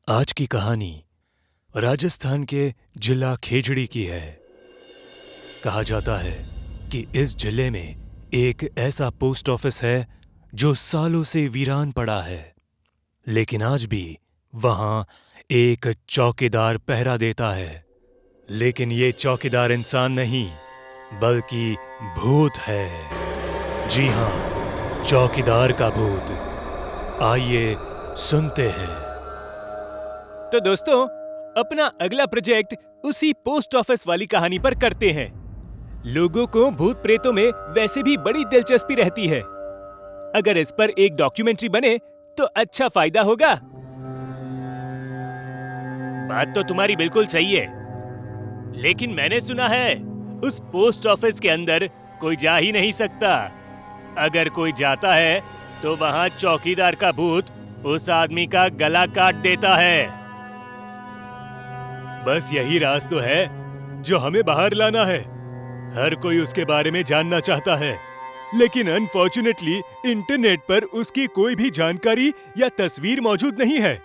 आज की कहानी राजस्थान के जिला खेजड़ी की है। कहा जाता है कि इस जिले में एक ऐसा पोस्ट ऑफिस है जो सालों से वीरान पड़ा है, लेकिन आज भी वहां एक चौकीदार पहरा देता है। लेकिन ये चौकीदार इंसान नहीं, बल्कि भूत है। जी हाँ, चौकीदार का भूत। आइए सुनते हैं। तो दोस्तों, अपना अगला प्रोजेक्ट उसी पोस्ट ऑफिस वाली कहानी पर करते हैं। लोगों को भूत प्रेतों में वैसे भी बड़ी दिलचस्पी रहती है। अगर इस पर एक डॉक्यूमेंट्री बने तो अच्छा फायदा होगा। बात तो तुम्हारी बिल्कुल सही है, लेकिन मैंने सुना है उस पोस्ट ऑफिस के अंदर कोई जा ही नहीं सकता। अगर कोई जाता है तो वहां चौकीदार का भूत उस आदमी का गला काट देता है। बस यही राज तो है जो हमें बाहर लाना है। हर कोई उसके बारे में जानना चाहता है, लेकिन अनफॉर्चुनेटली इंटरनेट पर उसकी कोई भी जानकारी या तस्वीर मौजूद नहीं है।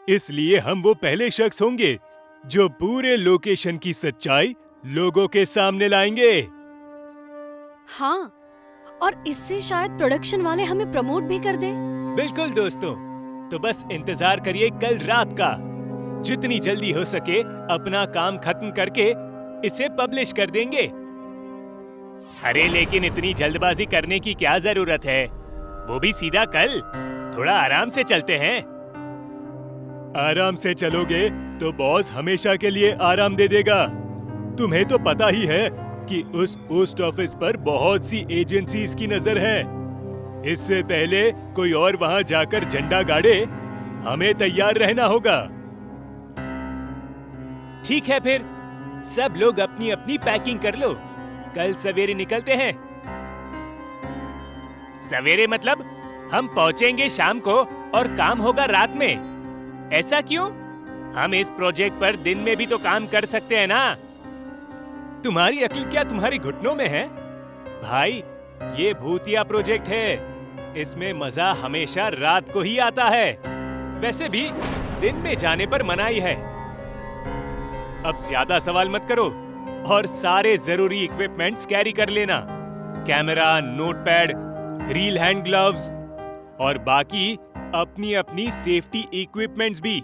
इसलिए हम वो पहले शख्स होंगे जो पूरे लोकेशन की सच्चाई लोगों के सामने लाएंगे। हाँ, और इससे शायद प्रोडक्शन वाले हमें प्रमोट भी कर दे। बिल्कुल दोस्तों, तो बस इंतजार करिए कल रात का। जितनी जल्दी हो सके अपना काम खत्म करके इसे पब्लिश कर देंगे। अरे लेकिन इतनी जल्दबाजी करने की क्या जरूरत है? वो भी सीधा कल। थोड़ा आराम से चलते हैं। आराम से चलोगे तो बॉस हमेशा के लिए आराम दे देगा। तुम्हें तो पता ही है कि उस पोस्ट ऑफिस पर बहुत सी एजेंसीज की नजर है। इससे पहले कोई और वहां जाकर झंडा गाड़े, हमें तैयार रहना होगा। ठीक है, फिर सब लोग अपनी अपनी पैकिंग कर लो। कल सवेरे निकलते हैं। सवेरे मतलब हम पहुंचेंगे शाम को और काम होगा रात में। ऐसा क्यों? हम इस प्रोजेक्ट पर दिन में भी तो काम कर सकते हैं ना। तुम्हारी अक्ल क्या तुम्हारे घुटनों में है? भाई, ये भूतिया प्रोजेक्ट है। इसमें मजा हमेशा रात को ही आता है। वैसे भी दिन में जाने पर मनाही है। अब ज्यादा सवाल मत करो और सारे जरूरी इक्विपमेंट्स कैरी कर लेना। Camera, notepad, reel hand gloves और बाकी अपनी अपनी सेफ्टी इक्विपमेंट्स भी।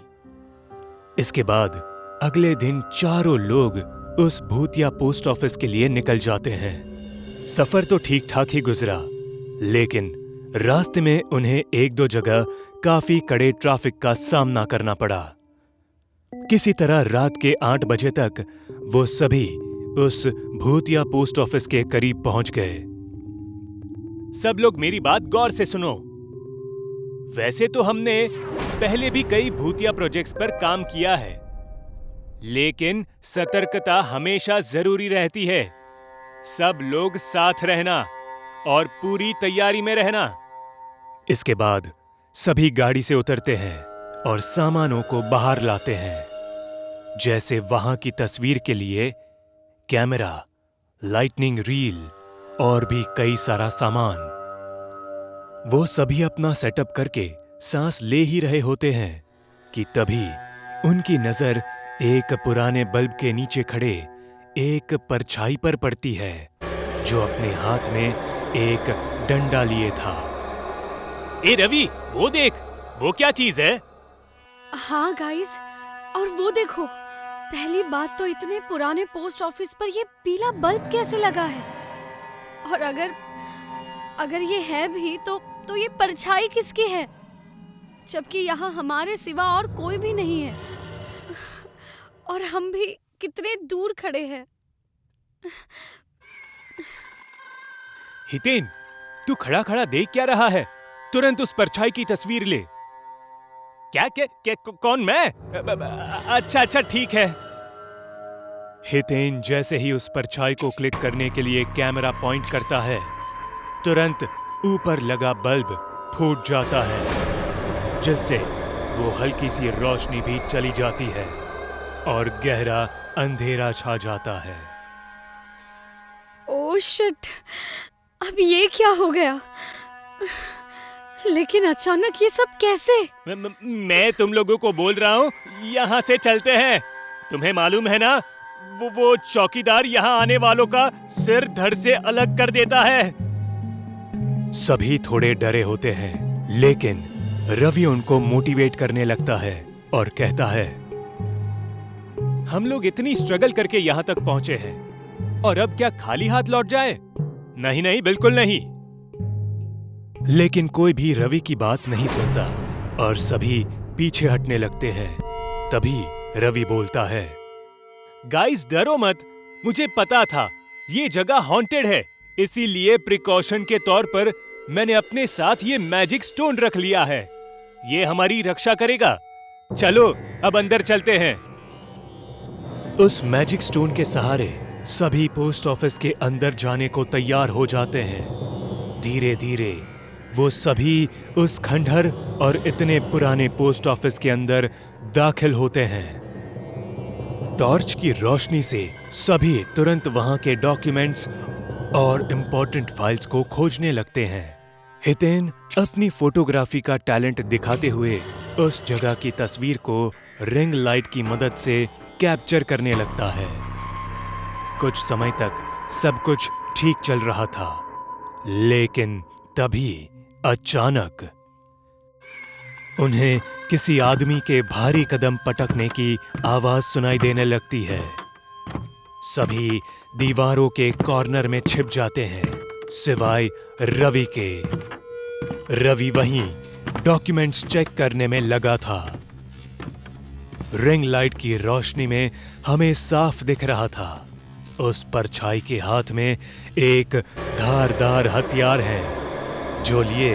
इसके बाद अगले दिन चारों लोग उस भूतिया पोस्ट ऑफिस के लिए निकल जाते हैं। सफर तो ठीक ठाक ही गुजरा, लेकिन रास्ते में उन्हें एक दो जगह काफी कड़े ट्रैफिक का सामना करना पड़ा। किसी तरह रात के 8 बजे तक वो सभी उस भूतिया पोस्ट ऑफिस के करीब पहुंच गए। सब लोग मेरी बात गौर से सुनो। वैसे तो हमने पहले भी कई भूतिया प्रोजेक्ट्स पर काम किया है, लेकिन सतर्कता हमेशा जरूरी रहती है। सब लोग साथ रहना और पूरी तैयारी में रहना। इसके बाद सभी गाड़ी से उतरते हैं और सामानों को बाहर लाते हैं, जैसे वहां की तस्वीर के लिए कैमरा, लाइटनिंग रील और भी कई सारा सामान। वो सभी अपना सेटअप करके सांस ले ही रहे होते हैं कि तभी उनकी नजर एक पुराने बल्ब के नीचे खड़े एक परछाई पर पड़ती है, जो अपने हाथ में एक डंडा लिए था। ए रवि, वो देख, वो क्या चीज है? हाँ गाइस, और वो देखो, पहली बात तो इतने पुराने पोस्ट ऑफिस पर ये पीला बल्ब कैसे लगा है? और अगर ये है भी तो ये परछाई किसकी है? जबकि यहाँ हमारे सिवा और कोई भी नहीं है, और हम भी कितने दूर खड़े हैं। हितेन, तू खड़ा खड़ा देख क्या रहा है? तुरंत उस परछाई की तस्वीर ले। क्या कौन, मैं? अच्छा ठीक है। हितेन जैसे ही उस परछाई को क्लिक करने के लिए कैमरा पॉइंट करता है, तुरंत ऊपर लगा बल्ब फूट जाता है, जिससे वो हल्की सी रोशनी भी चली जाती है और गहरा अंधेरा छा जाता है। ओह शिट, अब ये क्या हो गया? लेकिन अचानक ये सब कैसे? मैं तुम लोगों को बोल रहा हूँ, यहाँ से चलते हैं। तुम्हें मालूम है ना, वो चौकीदार यहाँ आने वालों का सिर धड़ से अलग कर देता है। सभी थोड़े डरे होते हैं, लेकिन रवि उनको मोटिवेट करने लगता है और कहता है, हम लोग इतनी स्ट्रगल करके यहाँ तक पहुंचे हैं और अब क्या खाली हाथ लौट जाए? नहीं नहीं, बिल्कुल नहीं। लेकिन कोई भी रवि की बात नहीं सुनता और सभी पीछे हटने लगते हैं। तभी रवि बोलता है, गाइस डरो मत, मुझे पता था ये जगह हॉन्टेड है, इसीलिए प्रिकॉशन के तौर पर मैंने अपने साथ ये मैजिक स्टोन रख लिया है। ये हमारी रक्षा करेगा। चलो अब अंदर चलते हैं। उस मैजिक स्टोन के सहारे सभी पोस्ट ऑफिस के अंदर जाने को तैयार हो जाते हैं। धीरे धीरे वो सभी उस खंडहर और इतने पुराने पोस्ट ऑफिस के अंदर दाखिल होते हैं। टॉर्च की रोशनी से सभी तुरंत वहां के डॉक्यूमेंट्स और इम्पोर्टेंट फाइल्स को खोजने लगते हैं। हितेन अपनी फोटोग्राफी का टैलेंट दिखाते हुए उस जगह की तस्वीर को रिंग लाइट की मदद से कैप्चर करने लगता है। कुछ समय तक सब कुछ ठीक चल रहा था, लेकिन तभी अचानक उन्हें किसी आदमी के भारी कदम पटकने की आवाज सुनाई देने लगती है। सभी दीवारों के कॉर्नर में छिप जाते हैं, सिवाय रवि के। रवि वहीं डॉक्यूमेंट्स चेक करने में लगा था। रिंग लाइट की रोशनी में हमें साफ दिख रहा था, उस परछाई के हाथ में एक धारदार हथियार है, जो लिए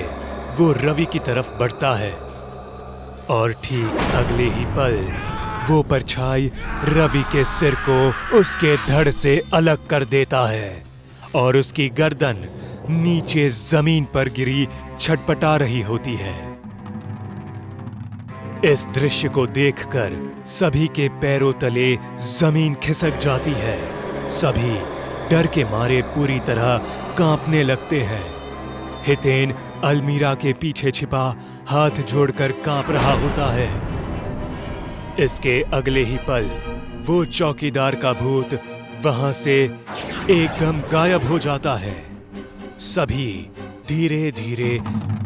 वो रवि की तरफ बढ़ता है और ठीक अगले ही पल वो परछाई रवि के सिर को उसके धड़ से अलग कर देता है और उसकी गर्दन नीचे जमीन पर गिरी छटपटा रही होती है। इस दृश्य को देखकर सभी के पैरों तले जमीन खिसक जाती है। सभी डर के मारे पूरी तरह कांपने लगते हैं। हितेन अलमीरा के पीछे छिपा हाथ जोड़कर कांप रहा होता है। इसके अगले ही पल वो चौकीदार का भूत वहां से एकदम गायब हो जाता है। सभी धीरे धीरे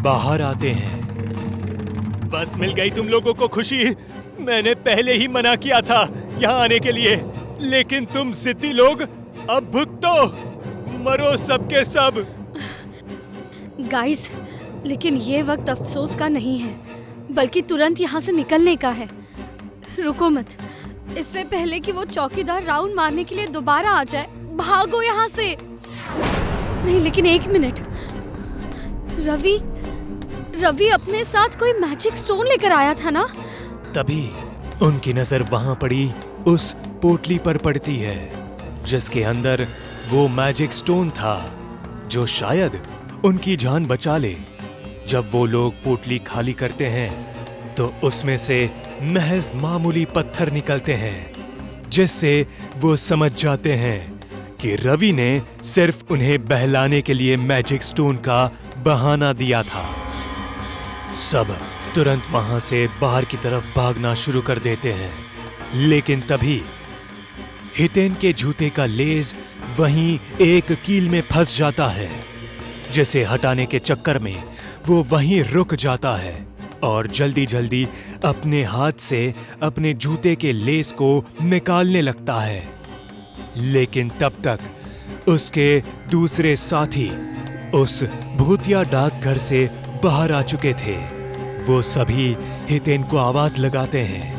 बाहर आते हैं। बस मिल गई तुम लोगों को खुशी। मैंने पहले ही मना किया था यहाँ आने के लिए, लेकिन तुम जिद्दी लोग अब भुगतो, मरो सबके सब। गाइस, लेकिन ये वक्त अफसोस का नहीं है, बल्कि तुरंत यहाँ से निकलने का है। रुको मत, इससे पहले कि वो चौकीदार राउंड मारने के लिए दोबारा आ जाए, भागो यहाँ से। नहीं, लेकिन एक मिनट, रवि अपने साथ कोई मैजिक स्टोन लेकर आया था ना? तभी उनकी नजर वहां पड़ी उस पोटली पर पड़ती है, जिसके अंदर वो मैजिक स्टोन था, जो शायद उनकी जान बचा ले। जब वो लोग पोटली खाली करते हैं तो उसमें से महज मामूली पत्थर निकलते हैं, जिससे वो समझ जाते हैं कि रवि ने सिर्फ उन्हें बहलाने के लिए मैजिक स्टोन का बहाना दिया था। सब तुरंत वहां से बाहर की तरफ भागना शुरू कर देते हैं, लेकिन तभी हितेन के जूते का लेस वहीं एक कील में फंस जाता है, जिसे हटाने के चक्कर में वो वहीं रुक जाता है और जल्दी जल्दी अपने हाथ से अपने जूते के लेस को निकालने लगता है। लेकिन तब तक उसके दूसरे साथी उस भूतिया डाकघर से बाहर आ चुके थे। वो सभी हितेन को आवाज लगाते हैं।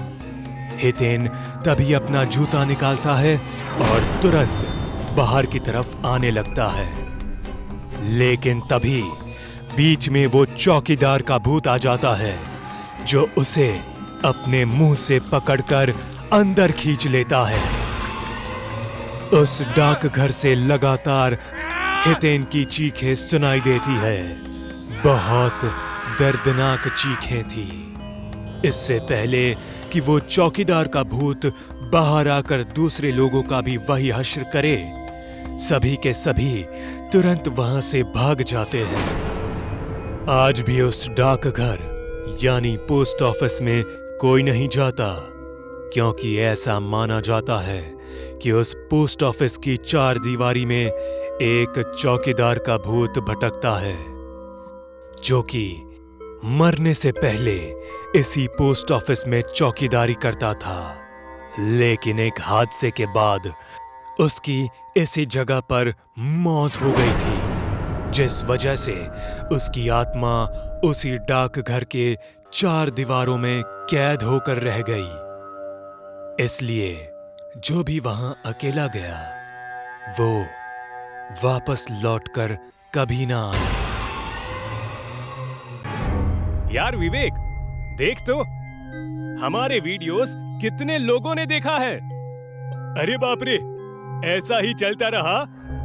हितेन तभी अपना जूता निकालता है और तुरंत बाहर की तरफ आने लगता है, लेकिन तभी बीच में वो चौकीदार का भूत आ जाता है, जो उसे अपने मुंह से पकड़कर अंदर खींच लेता है। उस डाकघर से लगातार हितेन की चीखें सुनाई देती है। बहुत दर्दनाक चीखें थी। इससे पहले कि वो चौकीदार का भूत बाहर आकर दूसरे लोगों का भी वही हश्र करे, सभी के सभी तुरंत वहां से भाग जाते हैं आज भी उस डाकघर यानी पोस्ट ऑफिस में कोई नहीं जाता, क्योंकि ऐसा माना जाता है कि उस पोस्ट ऑफिस की चार दीवारी में एक चौकीदार का भूत भटकता है, जो कि मरने से पहले इसी पोस्ट ऑफिस में चौकीदारी करता था। लेकिन एक हादसे के बाद उसकी इसी जगह पर मौत हो गई थी, जिस वजह से उसकी आत्मा उसी डाकघर के चार दीवारों में कैद होकर रह गई। इसलिए जो भी वहां अकेला गया वो वापस लौटकर कभी ना आया। यार विवेक, देख तो हमारे वीडियोस कितने लोगों ने देखा है। अरे बाप रे, ऐसा ही चलता रहा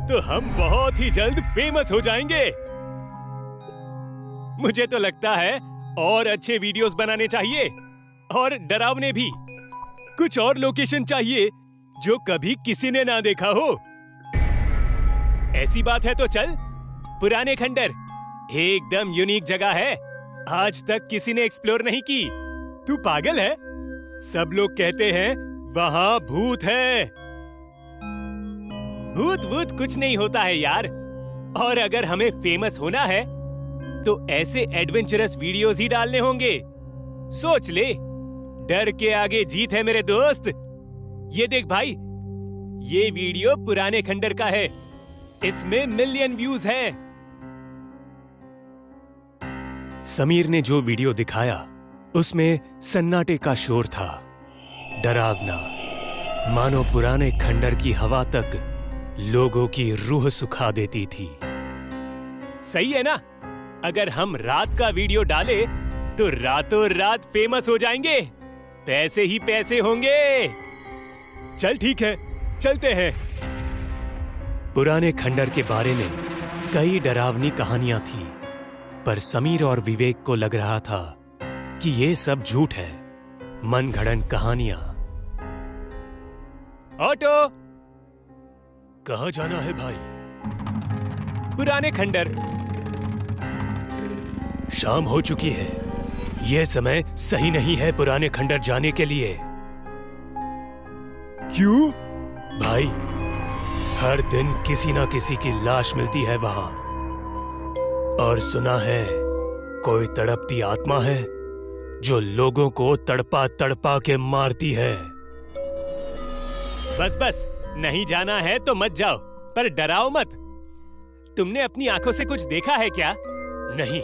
तो हम बहुत ही जल्द फेमस हो जाएंगे। मुझे तो लगता है और अच्छे वीडियोस बनाने चाहिए, और डरावने भी। कुछ और लोकेशन चाहिए जो कभी किसी ने ना देखा हो। ऐसी बात है तो चल, पुराने खंडर एकदम यूनिक जगह है, आज तक किसी ने एक्सप्लोर नहीं की। तू पागल है? सब लोग कहते हैं वहां भूत है। भूत वूत कुछ नहीं होता है यार। और अगर हमें फेमस होना है तो ऐसे एडवेंचरस वीडियोस ही डालने होंगे। सोच ले, डर के आगे जीत है मेरे दोस्त। ये देख भाई, ये वीडियो पुराने खंडर का है, इसमें मिलियन व्यूज हैं। समीर ने जो वीडियो दिखाया उसमें सन्नाटे का शोर था, डरावना, मानो पुराने खंडर की हवा तक लोगों की रूह सुखा देती थी। सही है ना? अगर हम रात का वीडियो डाले तो रातों रात फेमस हो जाएंगे, पैसे ही पैसे होंगे। चल ठीक है, चलते हैं। पुराने खंडर के बारे में कई डरावनी कहानियां थी, पर समीर और विवेक को लग रहा था कि ये सब झूठ है, मनगढ़ंत कहानियां। ऑटो, कहाँ जाना है भाई? पुराने खंडर। शाम हो चुकी है, यह समय सही नहीं है पुराने खंडर जाने के लिए। क्यों? भाई, हर दिन किसी ना किसी की लाश मिलती है वहां, और सुना है कोई तड़पती आत्मा है जो लोगों को तड़पा तड़पा के मारती है। बस बस, नहीं जाना है तो मत जाओ, पर डराओ मत। तुमने अपनी आंखों से कुछ देखा है क्या? नहीं,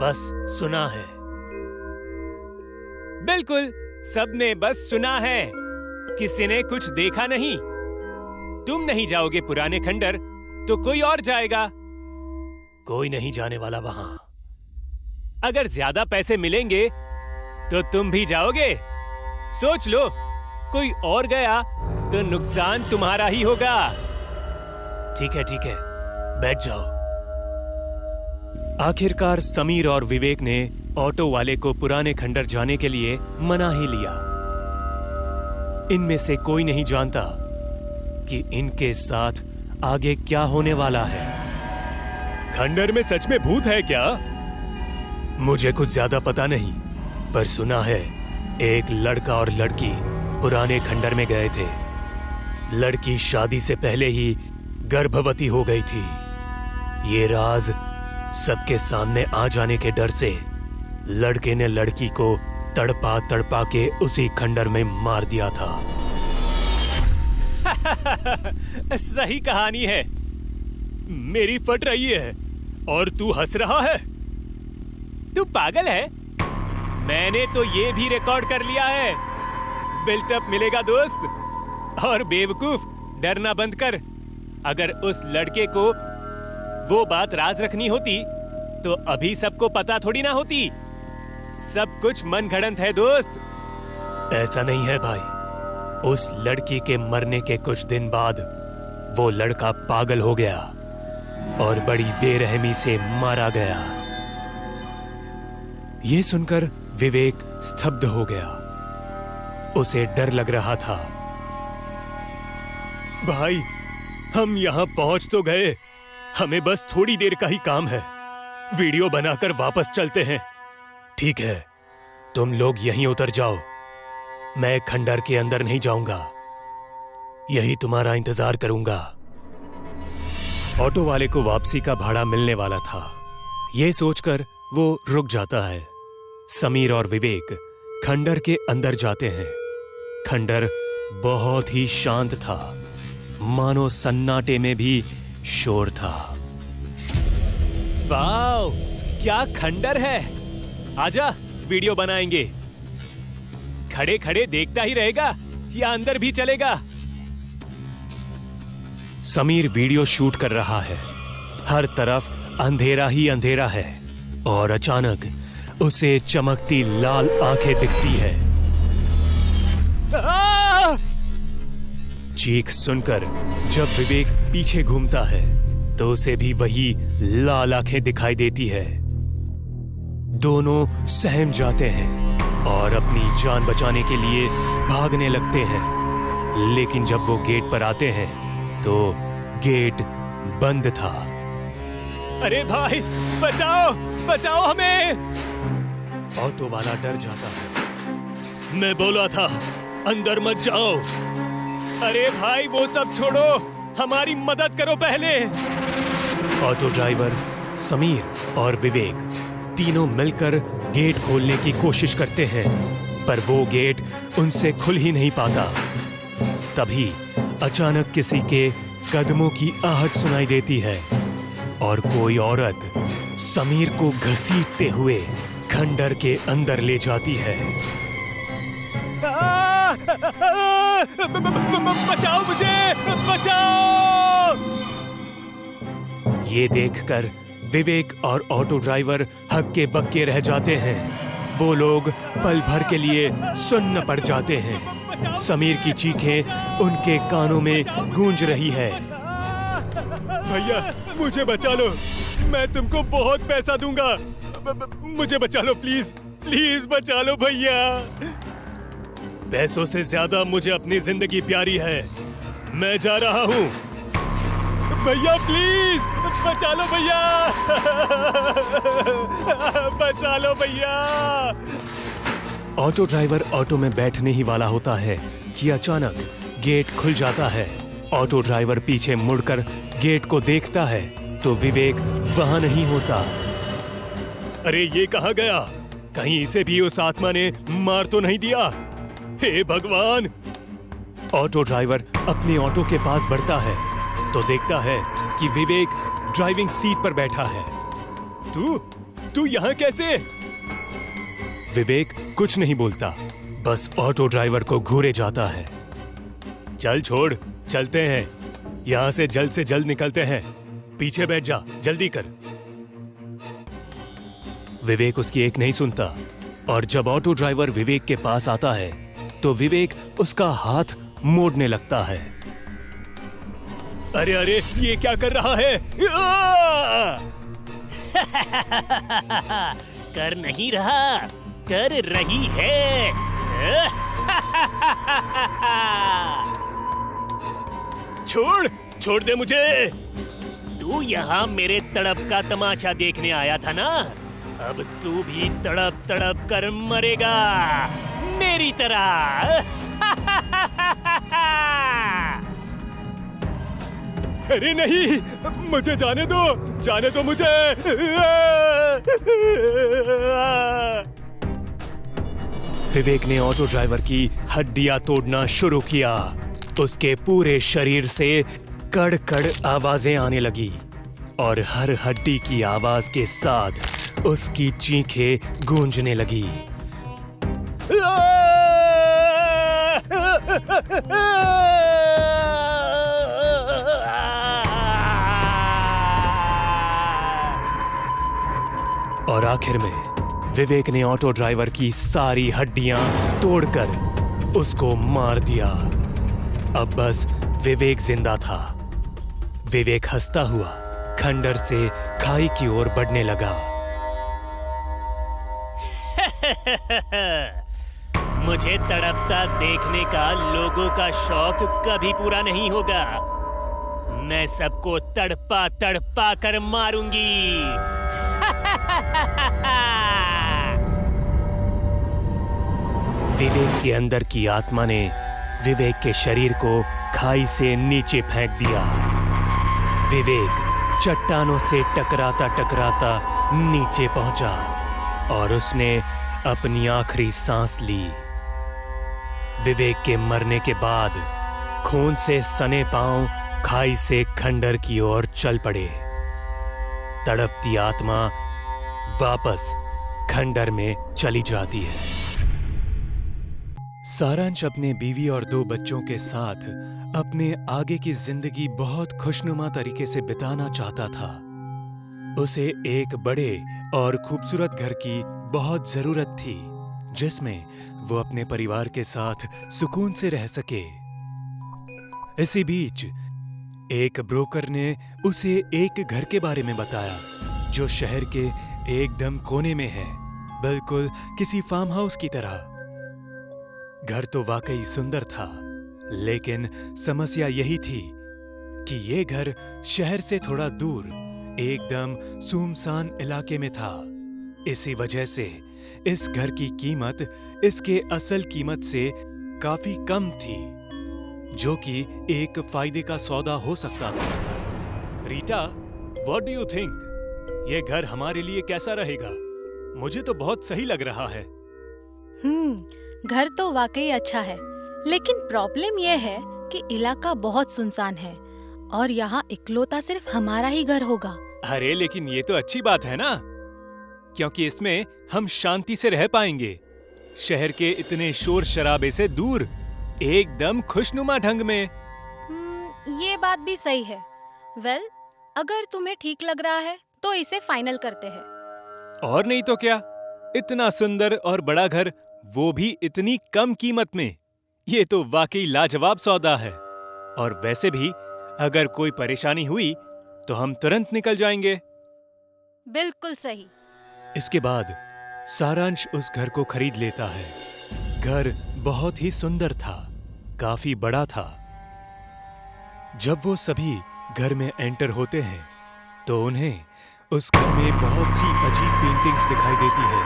बस सुना है। बिल्कुल, सबने बस सुना है, किसी ने कुछ देखा नहीं। तुम नहीं जाओगे पुराने खंडर तो कोई और जाएगा। कोई नहीं जाने वाला वहां। अगर ज्यादा पैसे मिलेंगे तो तुम भी जाओगे। सोच लो, कोई और गया तो नुकसान तुम्हारा ही होगा। ठीक है, बैठ जाओ। आखिरकार समीर और विवेक ने ऑटो वाले को पुराने खंडर जाने के लिए मना ही लिया। इनमें से कोई नहीं जानता कि इनके साथ आगे क्या होने वाला है। खंडर में सच में भूत है क्या? मुझे कुछ ज्यादा पता नहीं, पर सुना है एक लड़का और लड़की पुराने खंडर में गए थे। लड़की शादी से पहले ही गर्भवती हो गई थी। ये राज सबके सामने आ जाने के डर से लड़के ने लड़की को तड़पा तड़पा के उसी खंडर में मार दिया था। सही कहानी है। मेरी फट रही है और तू हंस रहा है। तू पागल है? मैंने तो ये भी रिकॉर्ड कर लिया है। बिल्टअप मिलेगा दोस्त। और बेवकूफ, डरना बंद कर। अगर उस लड़के को वो बात राज रखनी होती तो अभी सबको पता थोड़ी ना होती। सब कुछ मनगढ़ंत है दोस्त। ऐसा नहीं है भाई। उस लड़की के मरने के कुछ दिन बाद वो लड़का पागल हो गया और बड़ी बेरहमी से मारा गया। ये सुनकर विवेक स्तब्ध हो गया। उसे डर लग रहा था। भाई, हम यहां पहुंच तो गए, हमें बस थोड़ी देर का ही काम है। वीडियो बनाकर वापस चलते हैं। ठीक है, तुम लोग यहीं उतर जाओ। मैं खंडर के अंदर नहीं जाऊंगा, यही तुम्हारा इंतजार करूंगा। ऑटो वाले को वापसी का भाड़ा मिलने वाला था। यह सोचकर वो रुक जाता है। समीर और विवेक खंडर के अंदर जाते हैं। खंडर बहुत ही शांत था, मानो सन्नाटे में भी शोर था। वाव, क्या खंडर है! आजा, वीडियो बनाएंगे। खड़े खड़े देखता ही रहेगा या अंदर भी चलेगा? समीर वीडियो शूट कर रहा है। हर तरफ अंधेरा ही अंधेरा है और अचानक उसे चमकती लाल आंखें दिखती है। चीख सुनकर जब विवेक पीछे घूमता है तो उसे भी वही लाल आंखें दिखाई देती है। दोनों सहम जाते हैं और अपनी जान बचाने के लिए भागने लगते हैं। लेकिन जब वो गेट पर आते हैं तो गेट बंद था। अरे भाई, बचाओ बचाओ हमें! ऑटो वाला डर जाता है। मैं बोला था अंदर मत जाओ। अरे भाई, वो सब छोड़ो, हमारी मदद करो पहले। ऑटो ड्राइवर, समीर और विवेक तीनों मिलकर गेट खोलने की कोशिश करते हैं, पर वो गेट उनसे खुल ही नहीं पाता। तभी अचानक किसी के कदमों की आहट सुनाई देती है और कोई औरत समीर को घसीटते हुए खंडर के अंदर ले जाती है। बचाओ मुझे, बचाओ! ये देखकर विवेक और ऑटो ड्राइवर हक्के बक्के रह जाते हैं। वो लोग पल भर के लिए सुन्न पड़ जाते हैं। समीर की चीखें उनके कानों में गूंज रही है। भैया, मुझे बचा लो, मैं तुमको बहुत पैसा दूंगा। मुझे बचा लो, प्लीज प्लीज बचा लो भैया। पैसों से ज्यादा मुझे अपनी जिंदगी प्यारी है। मैं जा रहा हूँ। भैया प्लीज बचा लो भैया, बचा लो भैया। ऑटो ड्राइवर ऑटो में बैठने ही वाला होता है कि अचानक गेट खुल जाता है। ऑटो ड्राइवर पीछे मुड़कर गेट को देखता है तो विवेक वहां नहीं होता। अरे ये कहाँ गया? कहीं इसे भी उस आत्मा ने मार तो नहीं दिया? हे भगवान! ऑटो ड्राइवर अपने ऑटो के पास बढ़ता है तो देखता है कि विवेक ड्राइविंग सीट पर बैठा है। तू यहाँ कैसे? विवेक कुछ नहीं बोलता, बस ऑटो ड्राइवर को घूरे जाता है। चल छोड़, चलते हैं यहाँ से जल्द निकलते हैं। पीछे बैठ जा, जल्दी कर। विवेक उसकी एक नहीं सुनता और जब ऑटो ड्राइवर विवेक के पास आता है तो विवेक उसका हाथ मोड़ने लगता है। अरे अरे, ये क्या कर रहा है? कर नहीं रहा, कर रही है। छोड़ दे मुझे। तू यहाँ मेरे तड़प का तमाशा देखने आया था ना? अब तू भी तड़प तड़प कर मरेगा मेरी तरह। अरे नहीं, मुझे जाने दो मुझे। विवेक ने ऑटो ड्राइवर की हड्डियां तोड़ना शुरू किया। उसके पूरे शरीर से कड़ कड़ आवाजें आने लगी और हर हड्डी की आवाज के साथ उसकी चीखें गूंजने लगी। और आखिर में विवेक ने ऑटो ड्राइवर की सारी हड्डियां तोड़कर उसको मार दिया। अब बस विवेक जिंदा था। विवेक हंसता हुआ खंडर से खाई की ओर बढ़ने लगा। मुझे तड़पता देखने का लोगों का शौक कभी पूरा नहीं होगा। मैं सबको तड़पा तड़पा कर मारूंगी। विवेक के अंदर की आत्मा ने विवेक के शरीर को खाई से नीचे फेंक दिया। विवेक चट्टानों से टकराता टकराता नीचे पहुंचा और उसने अपनी आखिरी सांस ली। विवेक के मरने के बाद खून से सने पांव खाई से खंडर की ओर चल पड़े। तड़पती आत्मा वापस खंडर में चली जाती है। सारांश अपने बीवी और 2 बच्चों के साथ अपने आगे की जिंदगी बहुत खुशनुमा तरीके से बिताना चाहता था। उसे एक बड़े और खूबसूरत घर की बहुत जरूरत थी, जिसमें वो अपने परिवार के साथ सुकून से रह सके। इसी बीच एक ब्रोकर ने उसे एक घर के बारे में बताया, जो शहर के एकदम कोने में है, बिल्कुल किसी फार्म हाउस की तरह। घर तो वाकई सुंदर था, लेकिन समस्या यही थी कि ये घर शहर से थोड़ा दूर एकदम सुनसान इलाके में था। इसी वजह से इस घर की कीमत इसके असल कीमत से काफी कम थी, जो कि एक फायदे का सौदा हो सकता था। Rita, what do you think? ये घर हमारे लिए कैसा रहेगा? मुझे तो बहुत सही लग रहा है। घर तो वाकई अच्छा है, लेकिन प्रॉब्लम यह है कि इलाका बहुत सुनसान है और यहाँ इकलौता सिर्फ हमारा ही घर होगा। अरे लेकिन ये तो अच्छी बात है ना, क्योंकि इसमें हम शांति से रह पाएंगे, शहर के इतने शोर शराबे से दूर, एकदम खुशनुमा ढंग में। ये बात भी सही है। वेल, अगर तुम्हें ठीक लग रहा है तो इसे फाइनल करते हैं। और नहीं तो क्या, इतना सुंदर और बड़ा घर, वो भी इतनी कम कीमत में। ये तो वाकई लाजवाब सौदा है। और वैसे भी अगर कोई परेशानी हुई तो हम तुरंत निकल जाएंगे। बिल्कुल सही। इसके बाद सारांश उस घर को खरीद लेता है। घर बहुत ही सुंदर था, काफी बड़ा था। जब वो सभी घर में एंटर होते हैं तो उन्हें उस घर में बहुत सी अजीब पेंटिंग्स दिखाई देती है।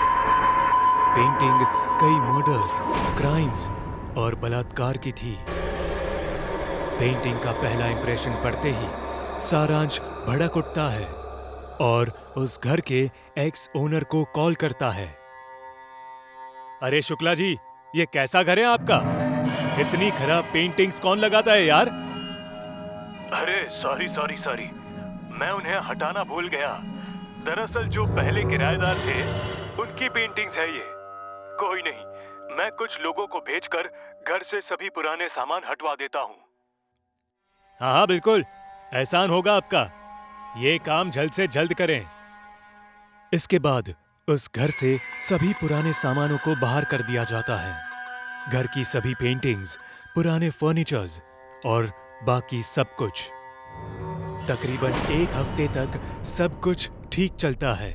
पेंटिंग कई मर्डर्स, क्राइम्स और बलात्कार की थी। पेंटिंग का पहला इंप्रेशन पड़ते ही सारांश भड़क उठता है और उस घर के एक्स ओनर को कॉल करता है। अरे शुक्ला जी, ये कैसा घर है आपका? इतनी खराब पेंटिंग्स कौन लगाता है यार? अरे सॉरी, मैं उन्हें हटाना भूल गया। दरअसल जो पहले किराएदार थे उनकी पेंटिंग्स है ये। कोई नहीं, मैं कुछ लोगों को भेजकर घर से सभी पुराने सामान हटवा देता हूँ। हाँ बिल्कुल, एहसान होगा आपका। ये काम जल्द से जल्द करें। इसके बाद उस घर से सभी पुराने सामानों को बाहर कर दिया जाता है। घर की सभी पेंटिंग्स, पुराने फर्नीचर्स और बाकी सब कुछ। तकरीबन 1 हफ्ते तक सब कुछ ठीक चलता है,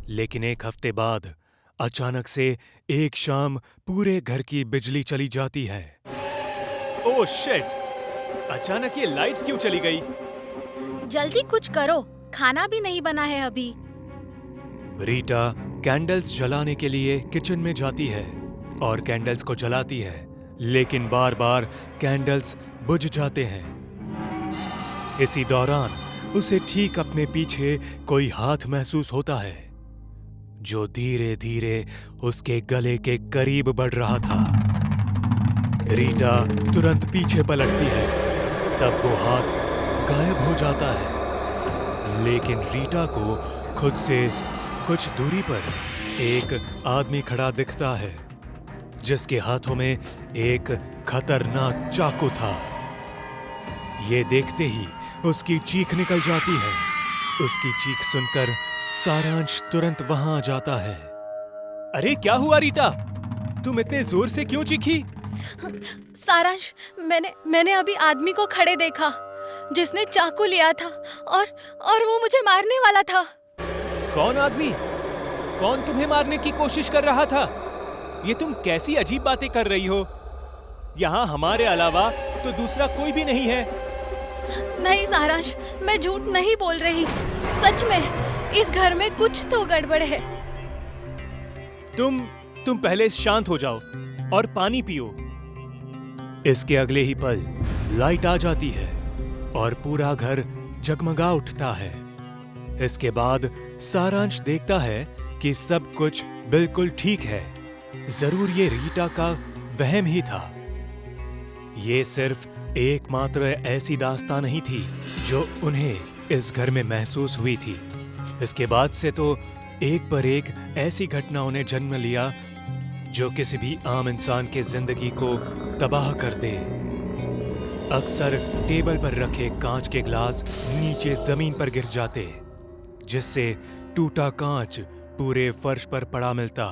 लेकिन 1 हफ्ते बाद अचानक से एक शाम पूरे घर की बिजली चली जाती है। Oh shit! अचानक ये लाइट्स क्यों चली गई? जल्दी कुछ करो, खाना भी नहीं बना है अभी। रीटा कैंडल्स जलाने के लिए किचन में जाती है और कैंडल्स को जलाती है, लेकिन बार बार कैंडल्स बुझ जाते हैं। इसी दौरान उसे ठीक अपने पीछे कोई हाथ महसूस होता है, जो धीरे धीरे उसके गले के करीब बढ़ रहा था। रीटा तुरंत पीछे पलटती है, तब वो हाथ गायब हो जाता है। लेकिन रीटा को खुद से कुछ दूरी पर एक आदमी खड़ा दिखता है, जिसके हाथों में एक खतरनाक चाकू था। ये देखते ही उसकी चीख निकल जाती है। उसकी चीख सुनकर सारांश तुरंत वहां आ जाता है। अरे क्या हुआ रीटा? तुम इतने जोर से क्यों चीखी? सारांश, मैंने अभी आदमी को खड़े देखा जिसने चाकू लिया था और वो मुझे मारने वाला था। कौन आदमी? कौन तुम्हें मारने की कोशिश कर रहा था? ये तुम कैसी अजीब बातें कर रही हो? यहाँ हमारे अलावा तो दूसरा कोई भी नहीं है। नहीं सारांश, मैं झूठ नहीं बोल रही। सच में इस घर में कुछ तो गड़बड़ है। तुम पहले शांत हो जाओ और पानी पियो। इसके अगले ही पल लाइट आ जाती है और पूरा घर जगमगा उठता है। इसके बाद सारांश देखता है कि सब कुछ बिल्कुल ठीक है। जरूर ये रीटा का वहम ही था। ये सिर्फ एकमात्र ऐसी दास्तां नहीं थी जो उन्हें इस घर में महसूस हुई थी। इसके बाद से तो एक पर एक ऐसी घटनाओं ने जन्म लिया जो किसी भी आम इंसान के जिंदगी को तबाह कर दे। अक्सर टेबल पर रखे कांच के ग्लास नीचे जमीन पर गिर जाते, जिससे टूटा कांच पूरे फर्श पर पड़ा मिलता।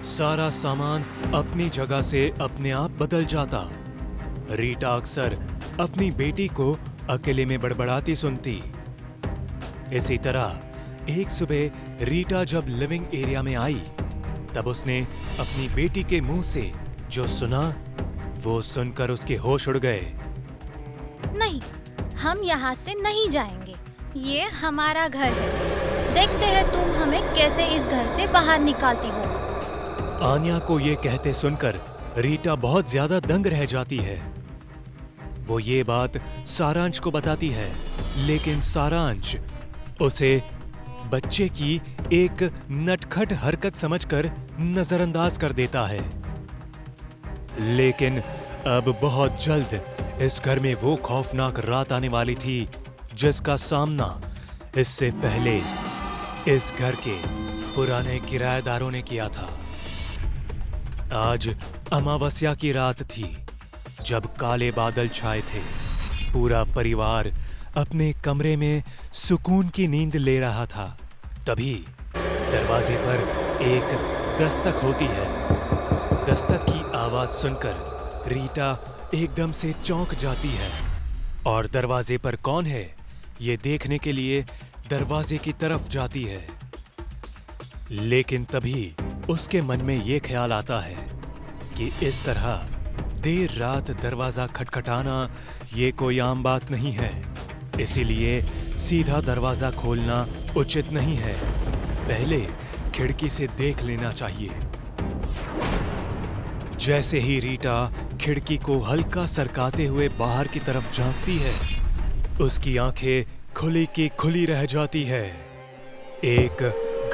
सारा सामान अपनी जगह से अपने आप बदल जाता। रीटा अक्सर अपनी बेटी को अकेले में बड़बड़ाती सुनती। इसी तरह एक सुबह रीटा जब लिविंग एरिया में आई, तब उसने अपनी बेटी के मुंह से जो सुना, वो सुनकर उसके होश उड़ गए। नहीं, हम यहाँ से नहीं जाएंगे। ये हमारा घर है। देखते हैं तुम हमें कैसे इस घर से बाहर निकालती हो। आन्या को ये कहते सुनकर रीटा बहुत ज्यादा दंग रह जाती है। वो ये बात सारांश को बताती है, लेकिन सारांश उसे बच्चे की एक नटखट हरकत समझकर नजरअंदाज कर देता है। लेकिन अब बहुत जल्द इस घर में वो खौफनाक रात आने वाली थी जिसका सामना इससे पहले इस घर के पुराने किराएदारों ने किया था। आज अमावस्या की रात थी, जब काले बादल छाए थे। पूरा परिवार अपने कमरे में सुकून की नींद ले रहा था। तभी दरवाजे पर एक दस्तक होती है। दस्तक की आवाज सुनकर रीटा एकदम से चौंक जाती है और दरवाजे पर कौन है ये देखने के लिए दरवाजे की तरफ जाती है। लेकिन तभी उसके मन में ये ख्याल आता है कि इस तरह देर रात दरवाजा खटखटाना ये कोई आम बात नहीं है, इसीलिए सीधा दरवाजा खोलना उचित नहीं है। पहले खिड़की से देख लेना चाहिए। जैसे ही रीटा खिड़की को हल्का सरकाते हुए बाहर की तरफ झांकती है, उसकी आंखें खुली की खुली रह जाती है। एक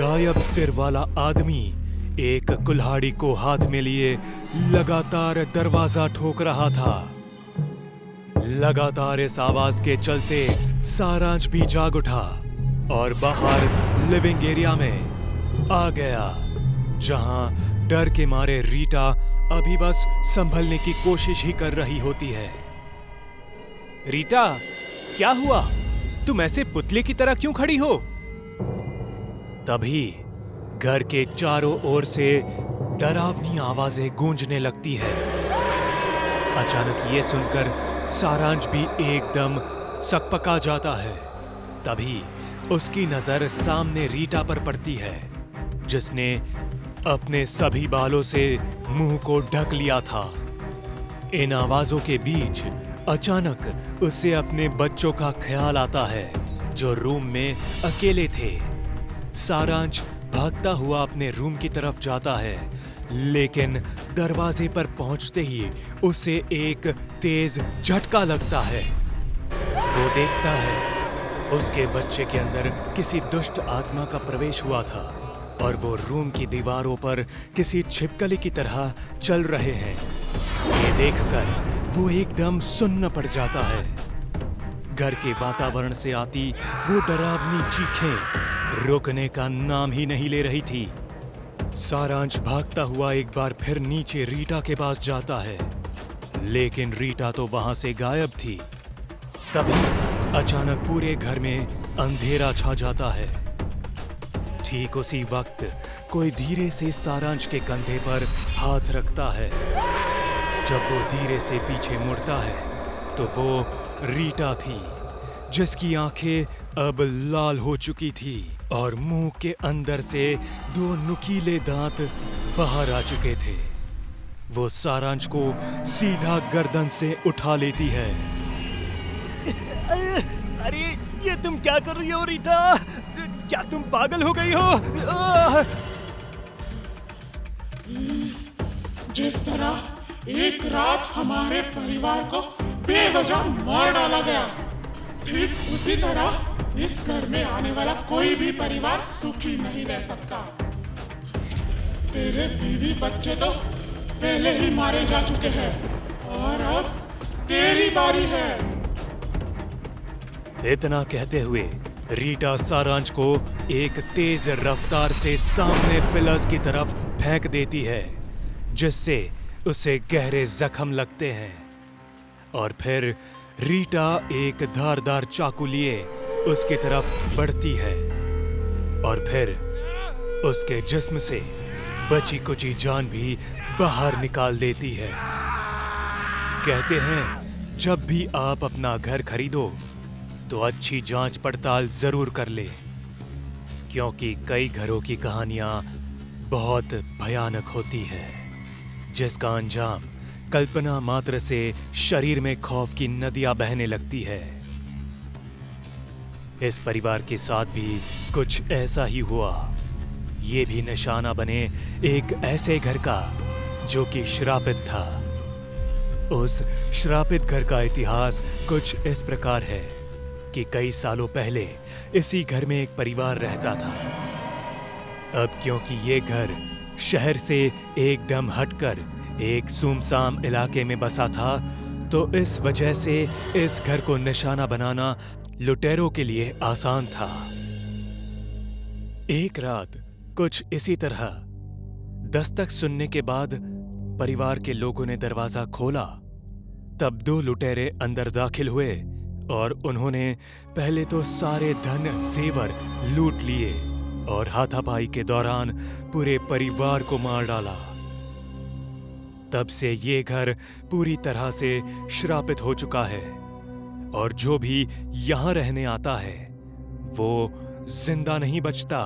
गायब सिर वाला आदमी एक कुल्हाड़ी को हाथ में लिए लगातार दरवाजा ठोक रहा था। लगातार इस आवाज के चलते सारांश भी जाग उठा और बाहर लिविंग एरिया में आ गया, जहां डर के मारे रीटा अभी बस संभलने की कोशिश ही कर रही होती है। रीटा, क्या हुआ? तुम ऐसे पुतले की तरह क्यों खड़ी हो? तभी घर के चारों ओर से डरावनी आवाजें गूंजने लगती है। अचानक ये सुनकर सारांश भी एकदम सकपका जाता है। तभी उसकी नजर सामने रीटा पर पड़ती है, जिसने अपने सभी बालों से मुंह को ढक लिया था। इन आवाजों के बीच अचानक उसे अपने बच्चों का ख्याल आता है, जो रूम में अकेले थे। सारांश भागता हुआ अपने रूम की तरफ जाता है, लेकिन दरवाजे पर पहुंचते ही उसे एक तेज झटका लगता है। वो देखता है उसके बच्चे के अंदर किसी दुष्ट आत्मा का प्रवेश हुआ था और वो रूम की दीवारों पर किसी छिपकली की तरह चल रहे हैं। ये देखकर वो एकदम सुन्न पड़ जाता है। घर के वातावरण से आती वो डरावनी चीखें रुकने का नाम ही नहीं ले रही थी। सारांश भागता हुआ एक बार फिर नीचे रीटा के पास जाता है, लेकिन रीटा तो वहां से गायब थी। तभी अचानक पूरे घर में अंधेरा छा जाता है। ठीक उसी वक्त कोई धीरे से सारांश के कंधे पर हाथ रखता है। जब वो धीरे से पीछे मुड़ता है तो वो रीटा थी, जिसकी आंखें अब लाल हो चुकी थी और मुंह के अंदर से दो नुकीले दांत बाहर आ चुके थे। वो सारांश को सीधा गर्दन से उठा लेती है। अरे, ये तुम क्या कर रही हो रीटा? क्या तुम पागल हो गई हो? आह! जिस तरह एक रात हमारे परिवार को बेवजह मार डाला गया, ठीक उसी तरह इस घर में आने वाला कोई भी परिवार सुखी नहीं रह सकता। तेरे बीवी बच्चे तो पहले ही मारे जा चुके हैं और अब तेरी बारी है। इतना कहते हुए रीटा सारांश को एक तेज रफ्तार से सामने पिलर्स की तरफ फेंक देती है, जिससे उसे गहरे जख्म लगते हैं। और फिर रीटा एक धारदार चाकू लिए उसकी तरफ बढ़ती है और फिर उसके जिस्म से बची कुची जान भी बाहर निकाल देती है। कहते हैं जब भी आप अपना घर खरीदो तो अच्छी जांच पड़ताल जरूर कर ले, क्योंकि कई घरों की कहानियां बहुत भयानक होती है, जिसका अंजाम कल्पना मात्र से शरीर में खौफ की नदियां बहने लगती है। इस परिवार के साथ भी कुछ ऐसा ही हुआ। ये भी निशाना बने एक ऐसे घर का जो कि श्रापित था। उस श्रापित घर का इतिहास कुछ इस प्रकार है कि कई सालों पहले इसी घर में एक परिवार रहता था। अब क्योंकि ये घर शहर से एकदम हटकर एक सुमसाम इलाके में बसा था, तो इस वजह से इस घर को निशाना बनाना लुटेरों के लिए आसान था। एक रात कुछ इसी तरह दस्तक सुनने के बाद परिवार के लोगों ने दरवाजा खोला। तब 2 लुटेरे अंदर दाखिल हुए और उन्होंने पहले तो सारे धन जेवर लूट लिए और हाथापाई के दौरान पूरे परिवार को मार डाला। तब से ये घर पूरी तरह से श्रापित हो चुका है और जो भी यहाँ रहने आता है वो जिंदा नहीं बचता।